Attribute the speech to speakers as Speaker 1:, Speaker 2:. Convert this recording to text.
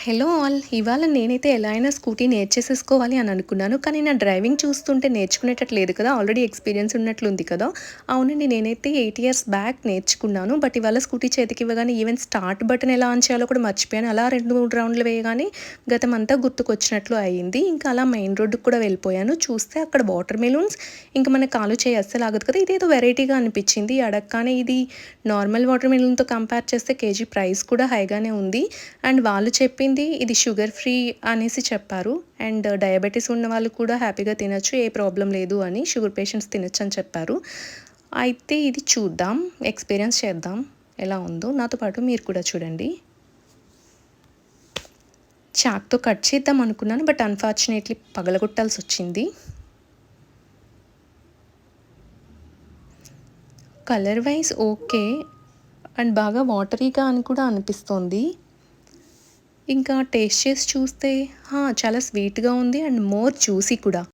Speaker 1: Hello all! ఇవాళ నేనైతే ఎలా అయినా స్కూటీ నేర్చేసేసుకోవాలి అని అనుకున్నాను. కానీ నా డ్రైవింగ్ చూస్తుంటే నేర్చుకునేటట్టు లేదు కదా! ఆల్రెడీ ఎక్స్‌పీరియన్స్ ఉన్నట్లుంది కదా! అవునండి. నేనైతే 8 ఇయర్స్ బ్యాక్ నేర్చుకున్నాను. బట్ ఇవాళ స్కూటీ చేతికివ్వగానే ఈవెన్ స్టార్ట్ బటన్ ఎలా ఆన్ చేయాలో కూడా మర్చిపోయాను. అలా 2, 3 రౌండ్లు వేయగానే గతమంతా గుర్తుకొచ్చినట్లు అయింది. ఇంకా అలా మెయిన్ రోడ్డుకి కూడా వెళ్ళిపోయాను. చూస్తే అక్కడ వాటర్ మెలూన్స్ ఇంక మన కాలు చెయ్యి అస్సలు ఆగదు కదా! ఇదేదో వెరైటీగా అనిపిచ్చింది. అడగగానే ఇది నార్మల్ వాటర్ మెలన్‌తో కంపేర్ చేస్తే కేజీ ప్రైస్ కూడా హైగానే ఉంది. అండ్ వాళ్ళు చెప్పింది ఇది షుగర్ ఫ్రీ అనేసి చెప్పారు. అండ్ డయాబెటిస్ ఉన్నవాళ్ళు కూడా హ్యాపీగా తినొచ్చు. ఏ ప్రాబ్లమ్ లేదు అని. షుగర్ పేషెంట్స్ తినొచ్చని చెప్పారు. అయితే ఇది చూద్దాం. ఎక్స్‌పీరియన్స్ చేద్దాం. ఎలా ఉందో. నాతో పాటు మీరు కూడా చూడండి. చాక్‌తో కట్ చేద్దాం అనుకున్నాను. బట్ అన్‌ఫార్చునేట్‌లీ పగలగొట్టాల్సొచ్చింది. Colour wise okay. అండ్ బాగా వాటరీగా అని కూడా అనిపిస్తోంది. ఇంకా టేస్ట్ చేసి చూస్తే చాలా స్వీట్‌గా ఉంది. అండ్ మోర్ జ్యూసీ కూడా.